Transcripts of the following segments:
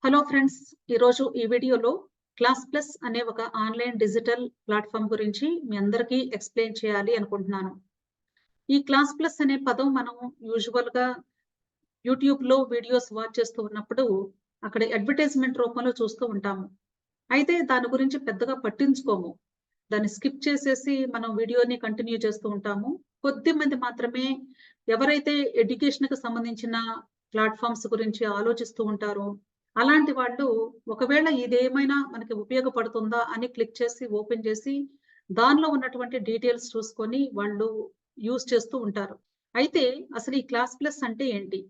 Hello friends, ఈరోజు ఈ వీడియోలో క్లాస్ ప్లస్ అనే ఒక ఆన్లైన్ డిజిటల్ ప్లాట్ఫామ్ గురించి మీ అందరికీ ఎక్స్ప్లెయిన్ చేయాలి అనుకుంటున్నాను. ఈ క్లాస్ ప్లస్ అనే పదం మనం యూజువల్‌గా యూట్యూబ్‌లో వీడియోస్ వాచ్ చేస్తూ ఉన్నప్పుడు అక్కడ అడ్వర్టైజ్‌మెంట్ రూపంలో చూస్తూ ఉంటాము. అయితే దాని గురించి పెద్దగా పట్టించుకోము. దాన్ని స్కిప్ చేసేసి మనం వీడియోని కంటిన్యూ చేస్తూ ఉంటాము. కొద్దిమంది మాత్రమే ఎవరైతే ఎడ్యుకేషన్‌కి సంబంధించిన ప్లాట్‌ఫార్మ్స్ గురించి ఆలోచిస్తూ ఉంటారో, అలాంటి వాళ్ళు ఒకవేళ ఇదేమైనా మనకి ఉపయోగపడుతుందా అని క్లిక్ చేసి, ఓపెన్ చేసి, దానిలో ఉన్నటువంటి డీటెయిల్స్ చూసుకొని వాళ్ళు యూజ్ చేస్తూ ఉంటారు. అయితే అసలు ఈ క్లాస్ ప్లస్ అంటే ఏంటి?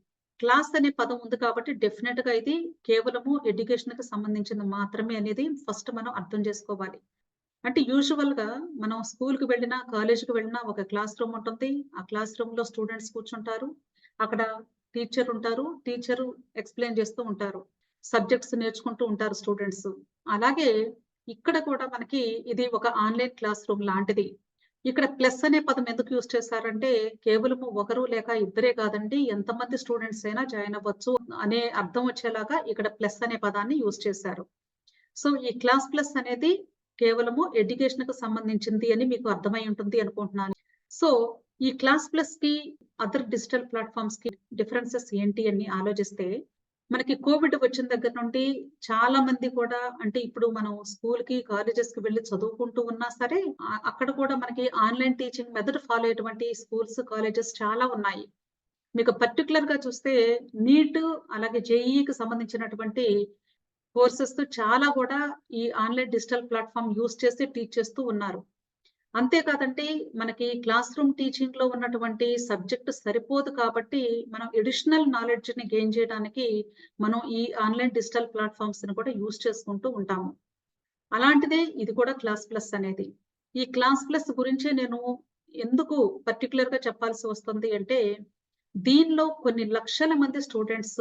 క్లాస్ అనే పదం ఉంది కాబట్టి డెఫినిట్‌గా ఇది కేవలము ఎడ్యుకేషన్‌కి సంబంధించింది మాత్రమే అనేది ఫస్ట్ మనం అర్థం చేసుకోవాలి. అంటే యూజువల్‌గా మనం స్కూల్‌కి వెళ్ళినా, కాలేజ్‌కి వెళ్ళినా ఒక క్లాస్ రూమ్ ఉంటుంది. ఆ క్లాస్ రూమ్‌లో స్టూడెంట్స్ కూర్చుంటారు. అక్కడ టీచర్ ఉంటారు. టీచరు ఎక్స్‌ప్లెయిన్ చేస్తూ ఉంటారు. సబ్జెక్ట్స్ నేర్చుకుంటూ ఉంటారు స్టూడెంట్స్. అలాగే ఇక్కడ కూడా మనకి ఇది ఒక ఆన్‌లైన్ క్లాస్ రూమ్ లాంటిది. ఇక్కడ ప్లస్ అనే పదం ఎందుకు యూజ్ చేశారంటే, కేవలము ఒకరు లేక ఇద్దరే కాదండి. ఎంతమంది స్టూడెంట్స్ అయినా జాయిన్ అవ్వచ్చు అనే అర్థం వచ్చేలాగా ఇక్కడ ప్లస్ అనే పదాన్ని యూజ్ చేశారు. సో, ఈ క్లాస్ ప్లస్ అనేది కేవలము ఎడ్యుకేషన్‌కి సంబంధించింది అని మీకు అర్థమై ఉంటుంది అనుకుంటున్నాను. సో, ఈ క్లాస్ ప్లస్‌కి అదర్ డిజిటల్ ప్లాట్‌ఫార్మ్స్‌కి డిఫరెన్సెస్ ఏంటి అని ఆలోచిస్తే, మనకి కోవిడ్ వచ్చిన దగ్గర నుండి చాలా మంది కూడా అంటే ఇప్పుడు మనం స్కూల్‌కి, కాలేజెస్‌కి వెళ్లి చదువుకుంటూ ఉన్నా సరే, అక్కడ కూడా మనకి ఆన్‌లైన్ టీచింగ్ మెథడ్ ఫాలో అయ్యేటువంటి స్కూల్స్, కాలేజెస్ చాలా ఉన్నాయి. మీకు పర్టిక్యులర్‌గా చూస్తే నీట్ అలాగే జేఈఈకి సంబంధించినటువంటి కోర్సెస్ చాలా గూడా ఈ ఆన్‌లైన్ డిజిటల్ ప్లాట్‌ఫార్మ్ యూజ్ చేసి టీచ్ చేస్తూ ఉన్నారు. అంతే కాదండి, మనకి క్లాస్ రూమ్ టీచింగ్‌లో ఉన్నటువంటి సబ్జెక్ట్ సరిపోదు కాబట్టి, మనం అడిషనల్ నాలెడ్జ్‌ని గెయిన్ చేయడానికి మనం ఈ ఆన్‌లైన్ డిజిటల్ ప్లాట్‌ఫార్మ్స్‌ని కూడా యూజ్ చేసుకుంటూ ఉంటాము. అలాంటిదే ఇది కూడా క్లాస్ ప్లస్ అనేది. ఈ క్లాస్ ప్లస్ గురించే నేను ఎందుకు పర్టిక్యులర్‌గా చెప్పాల్సి వస్తుంది అంటే, దీనిలో కొన్ని లక్షల మంది స్టూడెంట్స్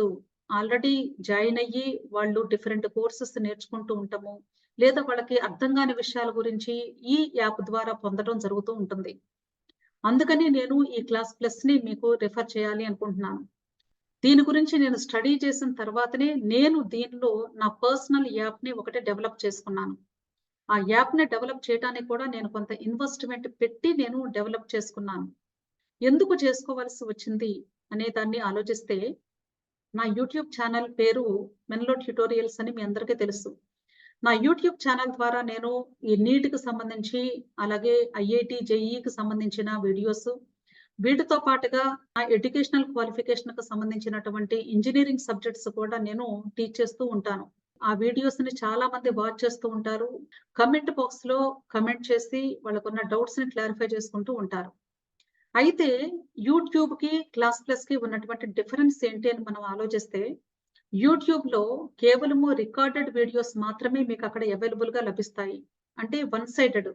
ఆల్రెడీ జాయిన్ అయ్యి, వాళ్ళు డిఫరెంట్ కోర్సెస్ నేర్చుకుంటూ ఉంటాము. లేదా వాళ్ళకి అర్థం కాని విషయాల గురించి ఈ యాప్ ద్వారా పొందడం జరుగుతూ ఉంటుంది. అందుకని నేను ఈ క్లాస్ ప్లస్‌ని మీకు రిఫర్ చేయాలి అనుకుంటున్నాను. దీని గురించి నేను స్టడీ చేసిన తర్వాతనే నేను దీనిలో నా పర్సనల్ యాప్‌ని ఒకటి డెవలప్ చేసుకున్నాను. ఆ యాప్‌ని డెవలప్ చేయటానికి కూడా నేను కొంత ఇన్వెస్ట్‌మెంట్ పెట్టి నేను డెవలప్ చేసుకున్నాను. ఎందుకు చేసుకోవాల్సి వచ్చింది అనే దాన్ని ఆలోచిస్తే, నా యూట్యూబ్ ఛానెల్ పేరు 'మెన్‌లో ట్యుటోరియల్స్' అని మీ అందరికీ తెలుసు. నా యూట్యూబ్ ఛానెల్ ద్వారా నేను ఈ నీట్‌కి సంబంధించి, అలాగే ఐఐటీ, జేఈఈకి సంబంధించిన వీడియోస్, వీటితో పాటుగా నా ఎడ్యుకేషనల్ క్వాలిఫికేషన్‌కి సంబంధించినటువంటి ఇంజినీరింగ్ సబ్జెక్ట్స్ కూడా నేను టీచ్ చేస్తూ ఉంటాను. ఆ వీడియోస్‌ని చాలా మంది వాచ్ చేస్తూ ఉంటారు. కామెంట్ బాక్స్‌లో కామెంట్ చేసి వాళ్ళకున్న డౌట్స్‌ని క్లారిఫై చేసుకుంటూ ఉంటారు. అయితే యూట్యూబ్‌కి, క్లాస్ ప్లస్‌కి ఉన్నటువంటి డిఫరెన్స్ ఏంటి అని మనం ఆలోచిస్తే, యూట్యూబ్‌లో కేవలము రికార్డెడ్ వీడియోస్ మాత్రమే మీకక్కడ అవైలబుల్‌గా లభిస్తాయి. అంటే వన్ సైడెడ్.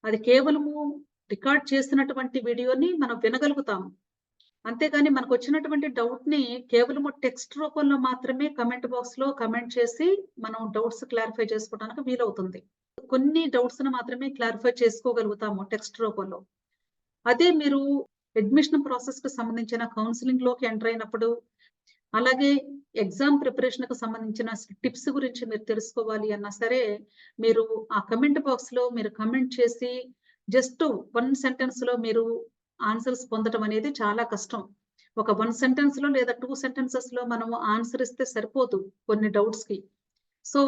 అది కేవలము రికార్డ్ చేసినటువంటి వీడియోని మనం వినగలుగుతాం. అంతేగాని మనకొచ్చినటువంటి డౌట్‌ని కేవలము టెక్స్ట్ రూపంలో మాత్రమే కామెంట్ బాక్స్‌లో కామెంట్ చేసి, మనం డౌట్స్ క్లారిఫై చేసుకోవడానికి వీలవుతుంది. కొన్ని డౌట్స్‌ని మాత్రమే క్లారిఫై చేసుకోగలుగుతాము టెక్స్ట్ రూపంలో. అదే మీరు అడ్మిషన్ ప్రాసెస్‌కి సంబంధించిన కౌన్సెలింగ్‌లోకి ఎంటర్ అయినప్పుడు, అలాగే ఎగ్జామ్ ప్రిపరేషన్‌కి సంబంధించిన టిప్స్ గురించి మీరు తెలుసుకోవాలి అన్నా సరే, మీరు ఆ కామెంట్ బాక్స్‌లో మీరు కామెంట్ చేసి జస్ట్ 1 సెంటెన్స్‌లో మీరు ఆన్సర్స్ పొందటం అనేది చాలా కష్టం. ఒక 1 సెంటెన్స్‌లో లేదా 2 సెంటెన్సెస్‌లో మనము ఆన్సర్ ఇస్తే సరిపోదు కొన్ని డౌట్స్‌కి. సో,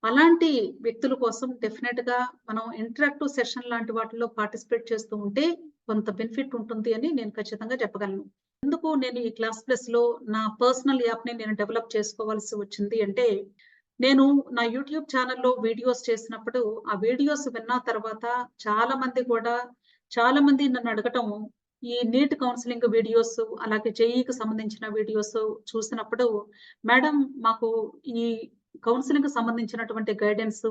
అలాంటి వ్యక్తుల కోసం డెఫినిట్‌గా మనం ఇంటరాక్టివ్ సెషన్ లాంటి వాటిలో పార్టిసిపేట్ చేస్తూ ఉంటే కొంత బెనిఫిట్ ఉంటుంది అని నేను ఖచ్చితంగా చెప్పగలను. ఎందుకు నేను ఈ క్లాస్ ప్లస్‌లో నా పర్సనల్ యాప్‌ని నేను డెవలప్ చేసుకోవాల్సి వచ్చింది అంటే, నేను నా యూట్యూబ్ ఛానెల్‌లో వీడియోస్ చేసినప్పుడు, ఆ వీడియోస్ విన్న తర్వాత చాలా మంది నన్ను అడగటం, ఈ నీట్ కౌన్సెలింగ్ వీడియోస్, అలాగే జేఈఈకి సంబంధించిన వీడియోస్ చూసినప్పుడు, మేడం మాకు ఈ కౌన్సెలింగ్‌కి సంబంధించినటువంటి గైడెన్సు,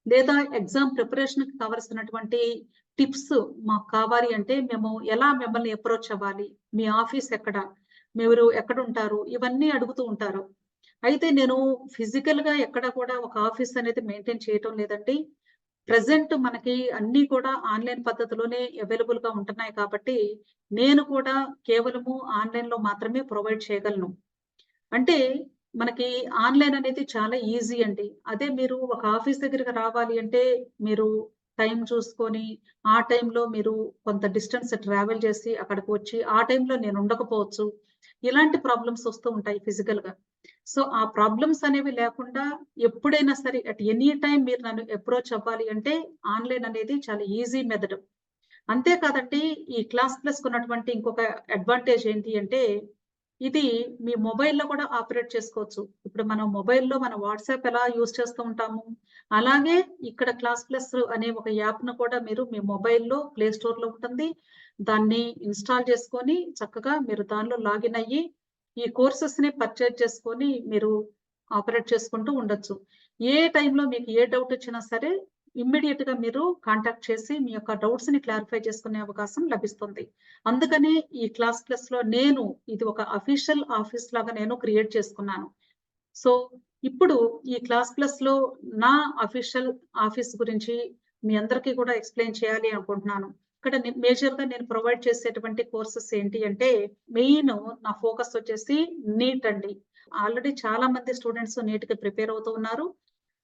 లేదా ఎగ్జామ్ ప్రిపరేషన్‌కి కావాల్సినటువంటి టిప్స్ మాకు కావాలి అంటే, మేము ఎలా మిమ్మల్ని అప్రోచ్ అవ్వాలి? మీ ఆఫీస్ ఎక్కడ? మీరు ఎక్కడుంటారు? ఇవన్నీ అడుగుతూ ఉంటారు. అయితే నేను ఫిజికల్‌గా ఎక్కడ కూడా ఒక ఆఫీస్ అనేది మెయింటైన్ చేయటం లేదండి. ప్రెజెంట్ మనకి అన్నీ కూడా ఆన్‌లైన్ పద్ధతిలోనే అవైలబుల్‌గా ఉంటున్నాయి కాబట్టి, నేను కూడా కేవలము ఆన్‌లైన్‌లో మాత్రమే ప్రొవైడ్ చేయగలను. అంటే మనకి ఆన్‌లైన్ అనేది చాలా ఈజీ అండి. అదే మీరు ఒక ఆఫీస్ దగ్గరికి రావాలి అంటే, మీరు టైం చూసుకొని, ఆ టైంలో మీరు కొంత డిస్టెన్స్ ట్రావెల్ చేసి అక్కడికి వచ్చి, ఆ టైంలో నేను ఉండకపోవచ్చు. ఇలాంటి ప్రాబ్లమ్స్ వస్తూ ఉంటాయి ఫిజికల్‌గా. సో, ఆ ప్రాబ్లమ్స్ అనేవి లేకుండా ఎప్పుడైనా సరే అట్ ఎనీ టైమ్ మీరు నన్ను అప్రోచ్ అవ్వాలి అంటే, ఆన్‌లైన్ అనేది చాలా ఈజీ మెథడ్. అంతే కాదండి, ఈ క్లాస్ ప్లస్‌కున్నటువంటి ఇంకొక అడ్వాంటేజ్ ఏంటి అంటే, ఇది మీ మొబైల్‌లో కూడా ఆపరేట్ చేసుకోవచ్చు. ఇప్పుడు మనం మొబైల్‌లో మన వాట్సాప్ ఎలా యూజ్ చేస్తూ ఉంటాము, అలాగే ఇక్కడ క్లాస్ ప్లస్ అనే ఒక యాప్‌ను కూడా మీరు మీ మొబైల్‌లో ప్లే స్టోర్‌లో ఉంటుంది. దాన్ని ఇన్‌స్టాల్ చేసుకొని చక్కగా మీరు దానిలో లాగిన్ అయ్యి, ఈ కోర్సెస్‌ని పర్చేజ్ చేసుకొని మీరు ఆపరేట్ చేసుకుంటూ ఉండొచ్చు. ఏ టైంలో మీకు ఏ డౌట్ వచ్చినా సరే ఇమ్మీడియేట్‌గా మీరు కాంటాక్ట్ చేసి మీ యొక్క డౌట్స్‌ని క్లారిఫై చేసుకునే అవకాశం లభిస్తుంది. అందుకనే ఈ క్లాస్ ప్లస్‌లో నేను ఇది ఒక అఫీషియల్ ఆఫీస్ లాగా నేను క్రియేట్ చేసుకున్నాను. సో, ఇప్పుడు ఈ క్లాస్ ప్లస్‌లో నా అఫీషియల్ ఆఫీస్ గురించి మీ అందరికీ కూడా ఎక్స్‌ప్లెయిన్ చేయాలి అనుకుంటున్నాను. ఇక్కడ మేజర్‌గా నేను ప్రొవైడ్ చేసేటువంటి కోర్సెస్ ఏంటి అంటే, మెయిన్ నా ఫోకస్ వచ్చేసి నీట్ అండి. ఆల్రెడీ చాలా మంది స్టూడెంట్స్ నీట్‌కి ప్రిపేర్ అవుతూ ఉన్నారు.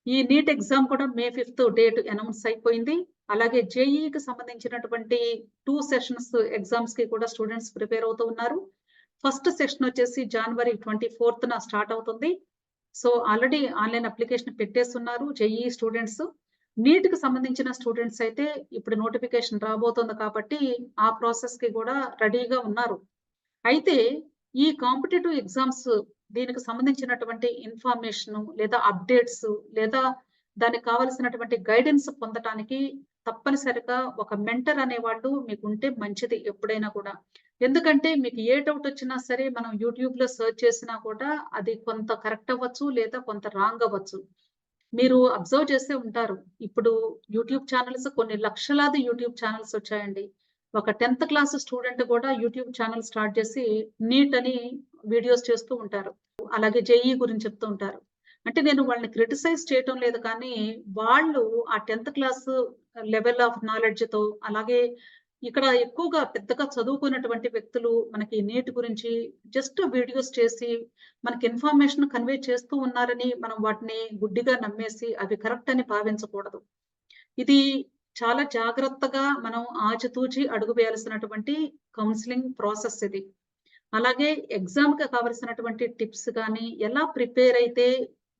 ఈ నీట్ ఎగ్జామ్ కూడా మే 5థ్ డేట్ అనౌన్స్ అయిపోయింది. అలాగే జేఈఈకి సంబంధించినటువంటి 2 సెషన్స్ ఎగ్జామ్స్‌కి కూడా స్టూడెంట్స్ ప్రిపేర్ అవుతూ ఉన్నారు. ఫస్ట్ సెషన్ వచ్చేసి జనవరి 24న స్టార్ట్ అవుతుంది. సో, ఆల్రెడీ ఆన్‌లైన్ అప్లికేషన్ పెట్టేసున్నారు జేఈఈ స్టూడెంట్స్. నీట్‌కి సంబంధించిన స్టూడెంట్స్ అయితే ఇప్పుడు నోటిఫికేషన్ రాబోతుంది కాబట్టి, ఆ ప్రాసెస్‌కి కూడా రెడీగా ఉన్నారు. అయితే ఈ కాంపిటీటివ్ ఎగ్జామ్స్ దీనికి సంబంధించినటువంటి ఇన్ఫర్మేషను లేదా అప్‌డేట్స్ లేదా దానికి కావాల్సినటువంటి గైడెన్స్ పొందటానికి తప్పనిసరిగా ఒక మెంటర్ అనేవాళ్ళు మీకుంటే మంచిది ఎప్పుడైనా కూడా. ఎందుకంటే మీకు ఏ డౌట్ వచ్చినా సరే మనం యూట్యూబ్‌లో సెర్చ్ చేసినా కూడా అది కొంత కరెక్ట్ అవ్వచ్చు లేదా కొంత రాంగ్ అవ్వచ్చు. మీరు అబ్జర్వ్ చేసే ఉంటారు. ఇప్పుడు యూట్యూబ్ ఛానెల్స్ కొన్ని లక్షలాది యూట్యూబ్ ఛానెల్స్ వచ్చాయండి. ఒక 10థ్ క్లాస్ స్టూడెంట్ కూడా యూట్యూబ్ ఛానెల్ స్టార్ట్ చేసి నీట్ అని వీడియోస్ చేస్తూ ఉంటారు. అలాగే జేఈఈ గురించి చెప్తూ ఉంటారు. అంటే నేను వాళ్ళని క్రిటిసైజ్ చేయటం లేదు కానీ, వాళ్ళు ఆ 10థ్ క్లాస్ లెవెల్ ఆఫ్ నాలెడ్జ్‌తో అలాగే ఇక్కడ ఎక్కువగా పెద్దగా చదువుకున్నటువంటి వ్యక్తులు మనకి నీట్ గురించి జస్ట్ వీడియోస్ చేసి మనకి ఇన్ఫర్మేషన్ కన్వే చేస్తూ ఉన్నారని మనం వాటిని గుడ్డిగా నమ్మేసి అవి కరెక్ట్ అని భావించకూడదు. ఇది చాలా జాగ్రత్తగా మనం ఆచితూచి అడుగు వేయాల్సినటువంటి కౌన్సెలింగ్ ప్రాసెస్ ఇది. అలాగే ఎగ్జామ్‌కి కావాల్సినటువంటి టిప్స్ గాని, ఎలా ప్రిపేర్ అయితే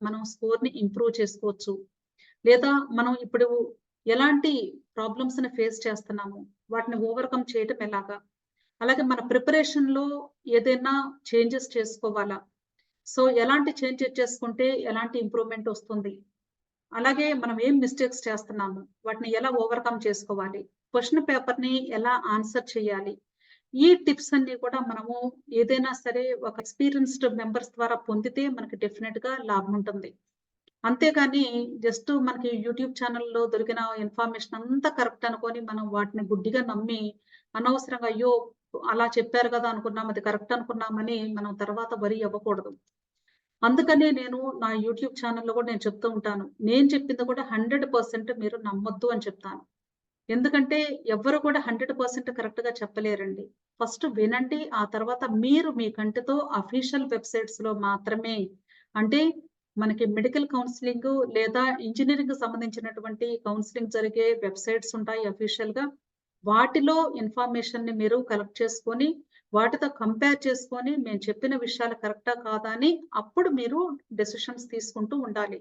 మనం స్కోర్‌ని ఇంప్రూవ్ చేసుకోవచ్చు. లేదా మనం ఇప్పుడు ఎలాంటి ప్రాబ్లమ్స్‌ని ఫేస్ చేస్తున్నాము. వాటిని ఓవర్‌కమ్ చేయటం ఎలాగా? అలాగే మన ప్రిపరేషన్‌లో ఏదైనా చేంజెస్ చేసుకోవాలా? సో, ఎలాంటి చేంజెస్ చేసుకుంటే ఎలాంటి ఇంప్రూవ్‌మెంట్ వస్తుంది? అలాగే మనం ఏం మిస్టేక్స్ చేస్తున్నాము? వాటిని ఎలా ఓవర్‌కమ్ చేసుకోవాలి? క్వెషన్ పేపర్‌ని ఎలా ఆన్సర్ చేయాలి? ఈ టిప్స్ అన్నీ కూడా మనము ఏదైనా సరే ఒక ఎక్స్‌పీరియన్స్‌డ్ మెంబర్స్ ద్వారా పొందితే మనకి డెఫినిట్‌గా లాభం ఉంటుంది. అంతేగాని జస్ట్ మనకి యూట్యూబ్ ఛానెల్‌లో దొరికిన ఇన్ఫర్మేషన్ అంతా కరెక్ట్ అనుకోని మనం వాటిని గుడ్డిగా నమ్మి అనవసరంగా అయ్యో! అలా చెప్పారు కదా! అనుకున్నాం. అది కరెక్ట్ అనుకున్నామని మనం తర్వాత వరీ అవ్వకూడదు. అందుకనే నేను నా యూట్యూబ్ ఛానెల్‌లో కూడా నేను చెప్తూ ఉంటాను. నేను చెప్పింది కూడా 100% మీరు నమ్మొద్దు అని చెప్తాను. ఎందుకంటే ఎవ్వరు కూడా 100% కరెక్ట్‌గా చెప్పలేరండి. ఫస్ట్ వినండి. ఆ తర్వాత మీరు మీ కంటితో అఫీషియల్ వెబ్‌సైట్స్‌లో మాత్రమే అంటే మనకి మెడికల్ కౌన్సెలింగు లేదా ఇంజినీరింగ్‌కి సంబంధించినటువంటి కౌన్సెలింగ్ జరిగే వెబ్‌సైట్స్ ఉంటాయి అఫీషియల్‌గా. వాటిలో ఇన్ఫర్మేషన్‌ని మీరు కలెక్ట్ చేసుకొని, వాటితో కంపేర్ చేసుకొని మేము చెప్పిన విషయాలు కరెక్టా? కాదా? అని అప్పుడు మీరు డెసిషన్స్ తీసుకుంటూ ఉండాలి.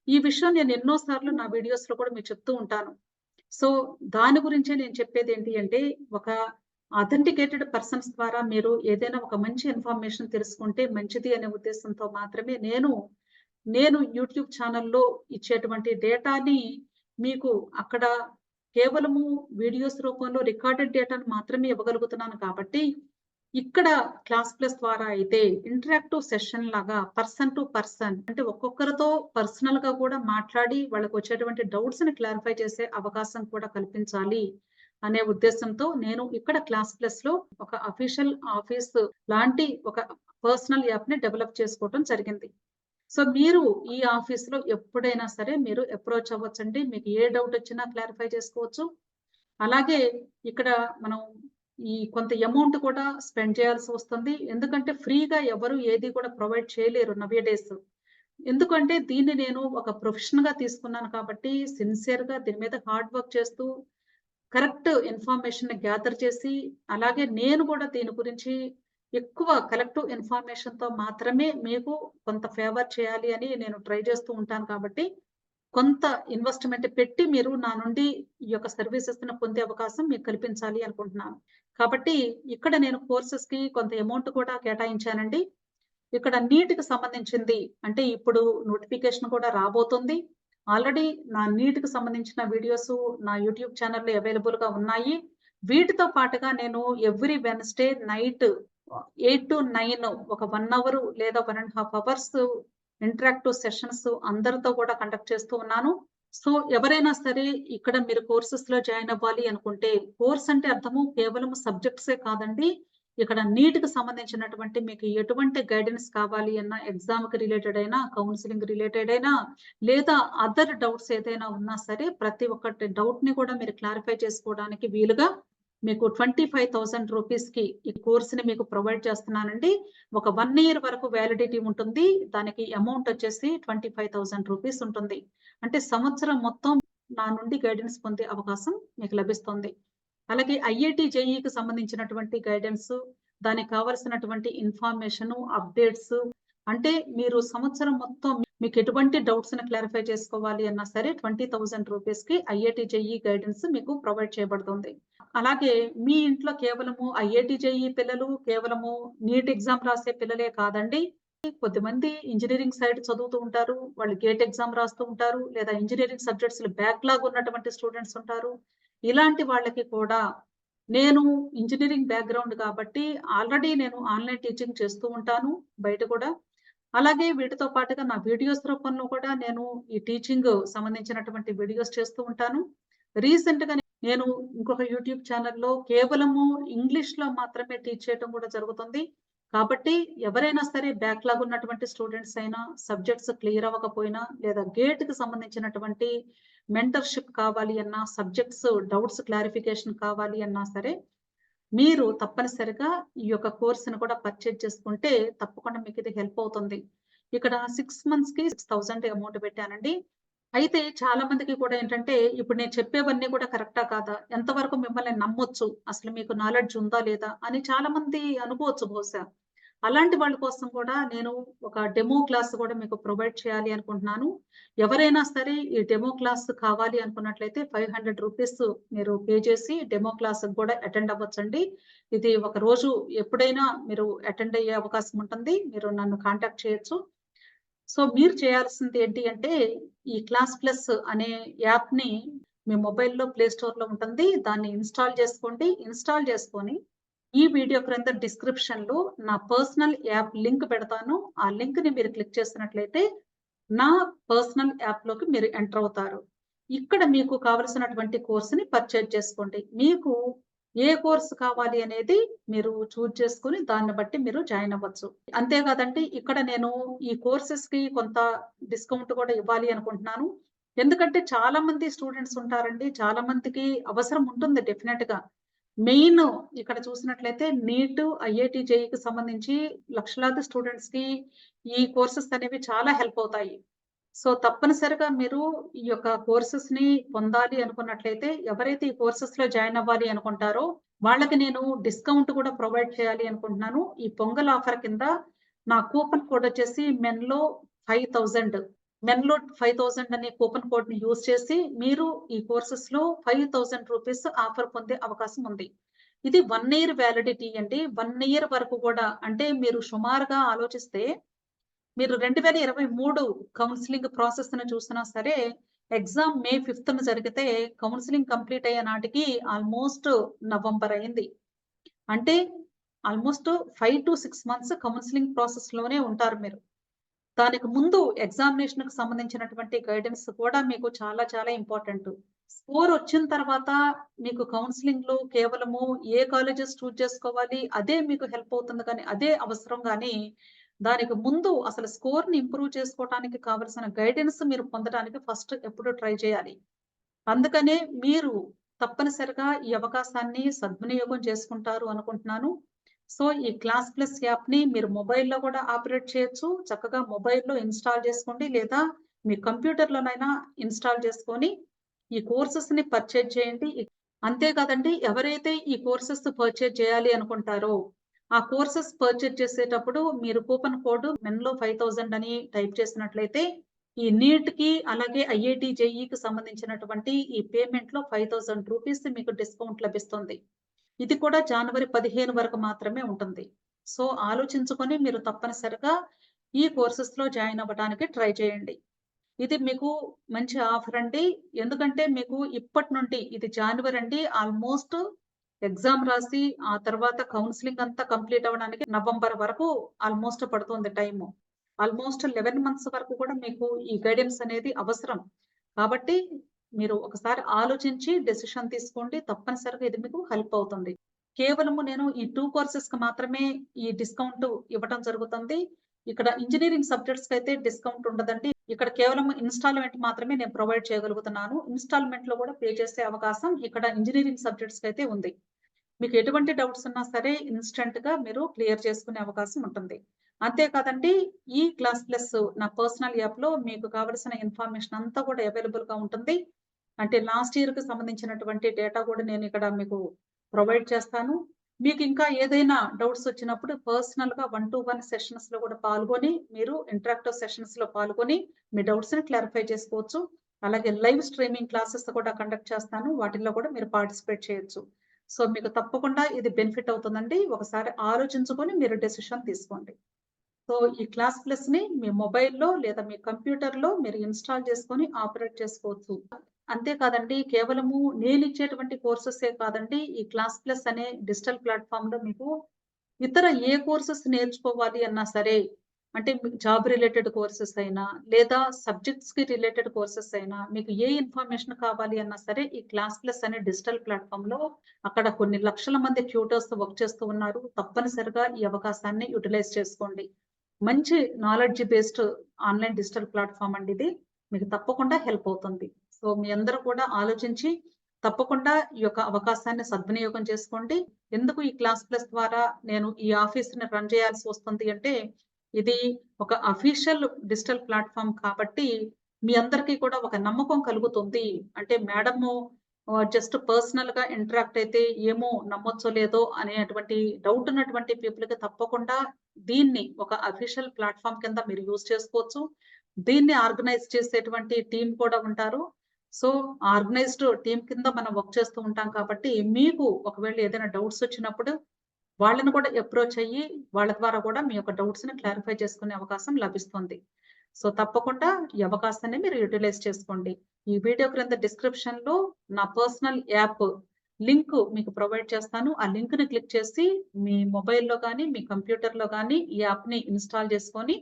ఈ విషయం నేను ఎన్నో సార్లు నా వీడియోస్‌లో కూడా మీకు చెప్తూ ఉంటాను. సో, దాని గురించే నేను చెప్పేదేంటి అంటే, ఒక అథెంటికేటెడ్ పర్సన్స్ ద్వారా మీరు ఏదైనా ఒక మంచి ఇన్ఫర్మేషన్ తెలుసుకుంటే మంచిది అనే ఉద్దేశంతో మాత్రమే నేను యూట్యూబ్ ఛానెల్‌లో ఇచ్చేటువంటి డేటాని మీకు అక్కడ కేవలము వీడియోస్ రూపంలో రికార్డెడ్ డేటాను మాత్రమే ఇవ్వగలుగుతున్నాను కాబట్టి, ఇక్కడ క్లాస్ ప్లస్ ద్వారా అయితే ఇంటరాక్టివ్ సెషన్ లాగా పర్సన్ టు పర్సన్ అంటే ఒక్కొక్కరితో పర్సనల్‌గా కూడా మాట్లాడి వాళ్ళకొచ్చేటువంటి డౌట్స్‌ని క్లారిఫై చేసే అవకాశం కూడా కల్పించాలి అనే ఉద్దేశంతో నేను ఇక్కడ క్లాస్ ప్లస్‌లో ఒక అఫీషియల్ ఆఫీస్ లాంటి ఒక పర్సనల్ యాప్‌ని డెవలప్ చేసుకోవటం జరిగింది. సో, మీరు ఈ ఆఫీస్‌లో ఎప్పుడైనా సరే మీరు అప్రోచ్ అవ్వచ్చండి. మీకు ఏ డౌట్ వచ్చినా క్లారిఫై చేసుకోవచ్చు. అలాగే ఇక్కడ మనం కొంత అమౌంట్ కూడా స్పెండ్ చేయాల్సి వస్తుంది. ఎందుకంటే ఫ్రీగా ఎవరు ఏది కూడా ప్రొవైడ్ చేయలేరు నౌ ఏ డేస్. ఎందుకంటే దీన్ని నేను ఒక ప్రొఫెషన్‌గా తీసుకున్నాను కాబట్టి సిన్సియర్‌గా దీని మీద హార్డ్ వర్క్ చేస్తూ కరెక్ట్ ఇన్ఫర్మేషన్‌ని గ్యాదర్ చేసి, అలాగే నేను కూడా దీని గురించి ఎక్కువ కలెక్టివ్ ఇన్ఫర్మేషన్‌తో మాత్రమే మీకు కొంత ఫేవర్ చేయాలి అని నేను ట్రై చేస్తూ ఉంటాను కాబట్టి, కొంత ఇన్వెస్ట్‌మెంట్ పెట్టి మీరు నా నుండి ఈ యొక్క సర్వీసెస్‌ని పొందే అవకాశం మీకు కల్పించాలి అనుకుంటున్నాను. కాబట్టి ఇక్కడ నేను కోర్సెస్‌కి కొంత అమౌంట్ కూడా కేటాయించానండి. ఇక్కడ నీట్‌కి సంబంధించింది అంటే ఇప్పుడు నోటిఫికేషన్ కూడా రాబోతుంది. ఆల్రెడీ నా నీట్‌కి సంబంధించిన వీడియోసు నా యూట్యూబ్ ఛానెల్‌లో అవైలబుల్‌గా ఉన్నాయి. వీటితో పాటుగా నేను ఎవ్రీ వెడ్నెస్‌డే నైట్ 8-9 ఒక 1 అవర్ లేదా 1 ½ అవర్స్ ఇంటరాక్టివ్ సెషన్స్ అందరితో కూడా కండక్ట్ చేస్తూ ఉన్నాను. సో, ఎవరైనా సరే ఇక్కడ మీరు కోర్సెస్‌లో జాయిన్ అవ్వాలి అనుకుంటే, కోర్స్ అంటే అర్థము కేవలం సబ్జెక్ట్సే కాదండి. ఇక్కడ నీట్‌కి సంబంధించినటువంటి మీకు ఎటువంటి గైడెన్స్ కావాలి అన్నా, ఎగ్జామ్‌కి రిలేటెడ్ అయినా, కౌన్సెలింగ్ రిలేటెడ్ అయినా, లేదా అదర్ డౌట్స్ ఏదైనా ఉన్నా సరే, ప్రతి ఒక్కటి డౌట్‌ని కూడా మీరు క్లారిఫై చేసుకోవడానికి వీలుగా మీకు 25,000 రూపీస్‌కి ఈ కోర్స్‌ని మీకు ప్రొవైడ్ చేస్తున్నానండి. ఒక 1 ఇయర్ వరకు వ్యాలిడిటీ ఉంటుంది. దానికి అమౌంట్ వచ్చేసి 25,000 రూపీస్ ఉంటుంది. అంటే సంవత్సరం మొత్తం నా నుండి గైడెన్స్ పొందే అవకాశం మీకు లభిస్తుంది. అలాగే ఐఐటీ, జేఈఈకి సంబంధించినటువంటి గైడెన్సు, దానికి కావాల్సినటువంటి ఇన్ఫర్మేషను, అప్డేట్సు అంటే మీరు సంవత్సరం మొత్తం మీకెటువంటి డౌట్స్‌ని క్లారిఫై చేసుకోవాలి అన్నా సరే 20,000 రూపీస్‌కి ఐఐటీ, జేఈఈ గైడెన్స్ మీకు ప్రొవైడ్ చేయబడుతుంది. అలాగే మీ ఇంట్లో కేవలము ఐఐటీ, జేఈఈ పిల్లలు, కేవలము నీట్ ఎగ్జామ్ రాసే పిల్లలే కాదండి. కొద్దిమంది ఇంజినీరింగ్ సైడ్ చదువుతూ ఉంటారు. వాళ్ళు గేట్ ఎగ్జామ్ రాస్తూ ఉంటారు. లేదా ఇంజినీరింగ్ సబ్జెక్ట్స్‌లో బ్యాక్‌లాగ్ ఉన్నటువంటి స్టూడెంట్స్ ఉంటారు. ఇలాంటి వాళ్ళకి కూడా నేను ఇంజినీరింగ్ బ్యాక్‌గ్రౌండ్ కాబట్టి ఆల్రెడీ నేను ఆన్‌లైన్ టీచింగ్ చేస్తూ ఉంటాను బయట కూడా. అలాగే వీటితో పాటుగా నా వీడియోస్ రూపంలో కూడా నేను ఈ టీచింగ్ సంబంధించినటువంటి వీడియోస్ చేస్తూ ఉంటాను. రీసెంట్‌గా నేను ఇంకొక యూట్యూబ్ ఛానెల్‌లో కేవలము ఇంగ్లీష్‌లో మాత్రమే టీచ్ చేయటం కూడా జరుగుతుంది. కాబట్టి ఎవరైనా సరే బ్యాక్‌లాగ్ ఉన్నటువంటి స్టూడెంట్స్ అయినా, సబ్జెక్ట్స్ క్లియర్ అవ్వకపోయినా, లేదా గేట్‌కి సంబంధించినటువంటి మెంటర్‌షిప్ కావాలి అన్నా, సబ్జెక్ట్స్ డౌట్స్ క్లారిఫికేషన్ కావాలి అన్నా సరే, మీరు తప్పనిసరిగా ఈ యొక్క కోర్స్‌ని కూడా పర్చేజ్ చేసుకుంటే తప్పకుండా మీకిది హెల్ప్ అవుతుంది. ఇక్కడ 6 మంత్స్‌కి 6,000 అమౌంట్ పెట్టానండి. అయితే చాలా మందికి కూడా ఏంటంటే, ఇప్పుడు నేను చెప్పేవన్నీ కూడా కరెక్టా కాదా? ఎంతవరకు మిమ్మల్ని నమ్మొచ్చు? అసలు మీకు నాలెడ్జ్ ఉందా లేదా? అని చాలా మంది అనుకోవచ్చు బహుశా. అలాంటి వాళ్ళ కోసం కూడా నేను ఒక డెమో క్లాస్ కూడా మీకు ప్రొవైడ్ చేయాలి అనుకుంటున్నాను. ఎవరైనా సరే ఈ డెమో క్లాస్ కావాలి అనుకున్నట్లయితే 500 రూపీస్ మీరు పే చేసి డెమో క్లాస్‌కి కూడా అటెండ్ అవ్వచ్చండి. ఇది ఒక రోజు ఎప్పుడైనా మీరు అటెండ్ అయ్యే అవకాశం ఉంటుంది. మీరు నన్ను కాంటాక్ట్ చేయొచ్చు. సో, మీరు చేయాల్సింది ఏంటి అంటే, ఈ క్లాస్ ప్లస్ అనే యాప్‌ని మీ మొబైల్‌లో ప్లే స్టోర్‌లో ఉంటుంది. దాన్ని ఇన్‌స్టాల్ చేసుకోండి. ఇన్‌స్టాల్ చేసుకొని, ఈ వీడియో క్రింద డిస్క్రిప్షన్‌లో నా పర్సనల్ యాప్ లింక్ పెడతాను. ఆ లింక్‌ని మీరు క్లిక్ చేసినట్లయితే, నా పర్సనల్ యాప్‌లోకి మీరు ఎంటర్ అవుతారు. ఇక్కడ మీకు కావలసినటువంటి కోర్స్‌ని పర్చేజ్ చేసుకోండి. మీకు ఏ కోర్స్ కావాలి అనేది మీరు చూజ్ చేసుకొని దాన్ని బట్టి మీరు జాయిన్ అవ్వచ్చు. అంతే కాదండి ఇక్కడ నేను ఈ కోర్సెస్‌కి కొంత డిస్కౌంట్ కూడా ఇవ్వాలి అనుకుంటున్నాను. ఎందుకంటే చాలా మంది స్టూడెంట్స్ ఉంటారండి. చాలా మందికి అవసరం ఉంటుంది డెఫినెట్‌గా. మెయిన్ ఇక్కడ చూసినట్లయితే నీట్, ఐఐటీ, జేఈఈకి సంబంధించి లక్షలాది స్టూడెంట్స్‌కి ఈ కోర్సెస్ అనేవి చాలా హెల్ప్ అవుతాయి. సో, తప్పనిసరిగా మీరు ఈ యొక్క కోర్సెస్‌ని పొందాలి అనుకున్నట్లయితే, ఎవరైతే ఈ కోర్సెస్‌లో జాయిన్ అవ్వాలి అనుకుంటారో, వాళ్ళకి నేను డిస్కౌంట్ కూడా ప్రొవైడ్ చేయాలి అనుకుంటున్నాను. ఈ పొంగల్ ఆఫర్ కింద నా కూపన్ కోడ్ వచ్చేసి మెన్‌లో 5,000 మెన్‌లో 5,000 అనే కూపన్ కోడ్‌ని యూజ్ చేసి, మీరు ఈ కోర్సెస్‌లో 5,000 రూపీస్ ఆఫర్ పొందే అవకాశం ఉంది. ఇది 1 ఇయర్ వ్యాలిడిటీ అండి. 1 ఇయర్ వరకు కూడా అంటే మీరు సుమారుగా ఆలోచిస్తే మీరు 2023 కౌన్సెలింగ్ ప్రాసెస్‌ని చూసినా సరే, ఎగ్జామ్ మే 5థ్ జరిగితే కౌన్సెలింగ్ కంప్లీట్ అయ్యే నాటికి ఆల్‌మోస్ట్ నవంబర్ అయింది. అంటే ఆల్‌మోస్ట్ 5-6 మంత్స్ కౌన్సెలింగ్ ప్రాసెస్‌లోనే ఉంటారు మీరు. దానికి ముందు ఎగ్జామినేషన్‌కి సంబంధించినటువంటి గైడెన్స్ కూడా మీకు చాలా చాలా ఇంపార్టెంటు. స్కోర్ వచ్చిన తర్వాత మీకు కౌన్సెలింగ్‌లో కేవలము ఏ కాలేజెస్ చూజ్ చేసుకోవాలి అదే మీకు హెల్ప్ అవుతుంది కానీ, అదే అవసరం గానీ, దానికి ముందు అసలు స్కోర్‌ని ఇంప్రూవ్ చేసుకోవటానికి కావాల్సిన గైడెన్స్ మీరు పొందడానికి ఫస్ట్ ఎప్పుడు ట్రై చేయాలి. అందుకనే మీరు తప్పనిసరిగా ఈ అవకాశాన్ని సద్వినియోగం చేసుకుంటారు అనుకుంటున్నాను. సో, ఈ క్లాస్ ప్లస్ యాప్‌ని మీరు మొబైల్‌లో కూడా ఆపరేట్ చేయొచ్చు. చక్కగా మొబైల్‌లో ఇన్‌స్టాల్ చేసుకోండి. లేదా మీ కంప్యూటర్‌లోనైనా ఇన్‌స్టాల్ చేసుకొని ఈ కోర్సెస్‌ని పర్చేజ్ చేయండి. అంతే కాదండి, ఎవరైతే ఈ కోర్సెస్ పర్చేజ్ చేయాలి అనుకుంటారో, ఆ కోర్సెస్ పర్చేజ్ చేసేటప్పుడు మీరు కూపన్ కోడ్ మెన్‌లో 5000 అని టైప్ చేసినట్లయితే ఈ నీట్‌కి అలాగే ఐఐటీ, జేఈఈకి సంబంధించినటువంటి ఈ పేమెంట్‌లో రూ. 5000 మీకు డిస్కౌంట్ లభిస్తుంది. ఇది కూడా జనవరి 15 వరకు మాత్రమే ఉంటుంది. సో, ఆలోచించుకొని మీరు తప్పనిసరిగా ఈ కోర్సెస్‌లో జాయిన్ అవ్వడానికి ట్రై చేయండి. ఇది మీకు మంచి ఆఫర్ అండి. ఎందుకంటే మీకు ఇప్పటి నుండి ఇది జాన్యువరి అండి. ఆల్‌మోస్ట్ ఎగ్జామ్ రాసి, ఆ తర్వాత కౌన్సెలింగ్ అంతా కంప్లీట్ అవ్వడానికి నవంబర్ వరకు ఆల్‌మోస్ట్ పడుతుంది టైము. ఆల్‌మోస్ట్ 11 మంత్స్ వరకు కూడా మీకు ఈ గైడెన్స్ అనేది అవసరం. కాబట్టి మీరు ఒకసారి ఆలోచించి డెసిషన్ తీసుకోండి. తప్పనిసరిగా ఇది మీకు హెల్ప్ అవుతుంది. కేవలము నేను ఈ 2 కోర్సెస్‌కి మాత్రమే ఈ డిస్కౌంట్ ఇవ్వటం జరుగుతుంది. ఇక్కడ ఇంజినీరింగ్ సబ్జెక్ట్స్‌కైతే డిస్కౌంట్ ఉండదండి. ఇక్కడ కేవలం ఇన్‌స్టాల్‌మెంట్ మాత్రమే నేను ప్రొవైడ్ చేయగలుగుతున్నాను. ఇన్‌స్టాల్‌మెంట్‌లో కూడా పే చేసే అవకాశం ఇక్కడ ఇంజినీరింగ్ సబ్జెక్ట్స్‌కైతే ఉంది. మీకు ఎటువంటి డౌట్స్ ఉన్నా సరే ఇన్‌స్టంట్‌గా మీరు క్లియర్ చేసుకునే అవకాశం ఉంటుంది. అంతే కాదండి, ఈ క్లాస్ ప్లస్ నా పర్సనల్ యాప్‌లో మీకు కావాల్సిన ఇన్ఫర్మేషన్ అంతా కూడా అవైలబుల్‌గా ఉంటుంది. అంటే లాస్ట్ ఇయర్‌కి సంబంధించినటువంటి డేటా కూడా నేను ఇక్కడ మీకు ప్రొవైడ్ చేస్తాను. మీకు ఇంకా ఏదైనా డౌట్స్ వచ్చినప్పుడు పర్సనల్‌గా 1-to-1 సెషన్స్‌లో కూడా పాల్గొని, మీరు ఇంటరాక్టివ్ సెషన్స్‌లో పాల్గొని మీ డౌట్స్‌ని క్లారిఫై చేసుకోవచ్చు. అలాగే లైవ్ స్ట్రీమింగ్ క్లాసెస్ కూడా కండక్ట్ చేస్తాను. వాటిల్లో కూడా మీరు పార్టిసిపేట్ చేయొచ్చు. సో, మీకు తప్పకుండా ఇది బెనిఫిట్ అవుతుందండి. ఒకసారి ఆలోచించుకొని మీరు డెసిషన్ తీసుకోండి. సో, ఈ క్లాస్ ప్లస్‌ని మీ మొబైల్‌లో లేదా మీ కంప్యూటర్‌లో మీరు ఇన్‌స్టాల్ చేసుకొని ఆపరేట్ చేసుకోవచ్చు. అంతే కాదండి, కేవలము నేనిచ్చేటువంటి కోర్సెసే కాదండి. ఈ క్లాస్ ప్లస్ అనే డిజిటల్ ప్లాట్‌ఫార్మ్‌లో మీకు ఇతర ఏ కోర్సెస్ నేర్చుకోవాలి అన్నా సరే, అంటే మీకు జాబ్ రిలేటెడ్ కోర్సెస్ అయినా, లేదా సబ్జెక్ట్స్‌కి రిలేటెడ్ కోర్సెస్ అయినా, మీకు ఏ ఇన్ఫర్మేషన్ కావాలి అన్నా సరే, ఈ క్లాస్ ప్లస్ అనే డిజిటల్ ప్లాట్‌ఫార్మ్‌లో అక్కడ కొన్ని లక్షల మంది ట్యూటర్స్ వర్క్ చేస్తూ ఉన్నారు. తప్పనిసరిగా ఈ అవకాశాన్ని యుటిలైజ్ చేసుకోండి. మంచి knowledge based online digital platform అండి ఇది. మీకు తప్పకుండా హెల్ప్ అవుతుంది. సో, మీ అందరూ కూడా ఆలోచించి తప్పకుండా ఈ యొక్క అవకాశాన్ని సద్వినియోగం చేసుకోండి. ఎందుకు ఈ క్లాస్ ప్లస్ ద్వారా నేను ఈ ఆఫీస్‌ని రన్ చేయాల్సి వస్తుంది అంటే, ఇది ఒక అఫీషియల్ డిజిటల్ ప్లాట్‌ఫార్మ్ కాబట్టి, మీ అందరికీ కూడా ఒక నమ్మకం కలుగుతుంది. అంటే మేడము జస్ట్ పర్సనల్‌గా ఇంటరాక్ట్ అయితే ఏమో నమ్మొచ్చో లేదో అనేటువంటి డౌట్ ఉన్నటువంటి పీపుల్‌కి తప్పకుండా దీన్ని ఒక అఫీషియల్ ప్లాట్‌ఫార్మ్ కింద మీరు యూజ్ చేసుకోవచ్చు. దీన్ని ఆర్గనైజ్ చేసేటువంటి టీమ్ కూడా ఉంటారు. సో, ఆర్గనైజ్డ్ టీమ్ కింద మనం వర్క్ చేస్తూ ఉంటాం కాబట్టి, మీకు ఒకవేళ ఏదైనా డౌట్స్ వచ్చినప్పుడు వాళ్ళని కూడా అప్రోచ్ అయ్యి, వాళ్ళ ద్వారా కూడా మీ యొక్క డౌట్స్‌ని క్లారిఫై చేసుకునే అవకాశం లభిస్తుంది. సో, తప్పకుండా ఈ అవకాశాన్ని మీరు యుటిలైజ్ చేసుకోండి. ఈ వీడియో క్రింద డిస్క్రిప్షన్‌లో నా పర్సనల్ యాప్ లింక్ మీకు ప్రొవైడ్ చేస్తాను. ఆ లింక్‌ని క్లిక్ చేసి మీ మొబైల్‌లో గానీ, మీ కంప్యూటర్‌లో గానీ ఈ యాప్‌ని ఇన్‌స్టాల్ చేసుకొని,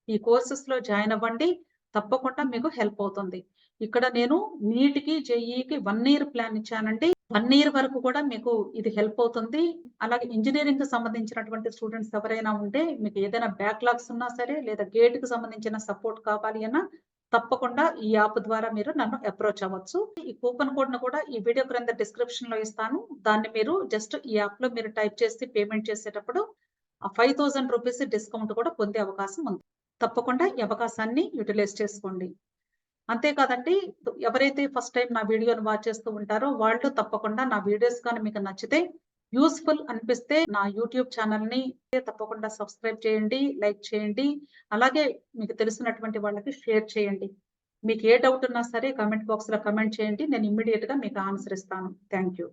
ఈ కోర్సెస్‌లో జాయిన్ అవ్వండి. తప్పకుండా మీకు హెల్ప్ అవుతుంది. ఇక్కడ నేను నీట్‌కి, జేఈఈకి 1 ఇయర్ ప్లాన్ ఇచ్చానండి. 1 ఇయర్ వరకు కూడా మీకు ఇది హెల్ప్ అవుతుంది. అలాగే ఇంజినీరింగ్‌కి సంబంధించినటువంటి స్టూడెంట్స్ ఎవరైనా ఉంటే, మీకు ఏదైనా బ్యాక్‌లాగ్స్ ఉన్నా సరే, లేదా గేట్‌కి సంబంధించిన సపోర్ట్ కావాలి అన్నా, తప్పకుండా ఈ యాప్ ద్వారా మీరు నన్ను అప్రోచ్ అవ్వచ్చు. ఈ కూపన్ కోడ్‌ని కూడా ఈ వీడియో క్రింద డిస్క్రిప్షన్‌లో ఇస్తాను. దాన్ని మీరు జస్ట్ ఈ యాప్‌లో మీరు టైప్ చేసి పేమెంట్ చేసేటప్పుడు ఆ రూ. 5000 డిస్కౌంట్ కూడా పొందే అవకాశం ఉంది. తప్పకుండా ఈ అవకాశాన్ని యుటిలైజ్ చేసుకోండి. అంతే కాదండి, ఎవరైతే ఫస్ట్ టైమ్ నా వీడియోని వాచ్ చేస్తూ ఉంటారో వాళ్ళు తప్పకుండా నా వీడియోస్ గాని మీకు నచ్చితే, యూజ్‌ఫుల్ అనిపిస్తే నా యూట్యూబ్ ఛానెల్‌ని తప్పకుండా సబ్స్క్రైబ్ చేయండి, లైక్ చేయండి. అలాగే మీకు తెలిసినటువంటి వాళ్ళకి షేర్ చేయండి. మీకు ఏ డౌట్ ఉన్నా సరే కామెంట్ బాక్స్‌లో కామెంట్ చేయండి. నేను ఇమ్మీడియేట్‌గా మీకు ఆన్సర్ ఇస్తాను. Thank you.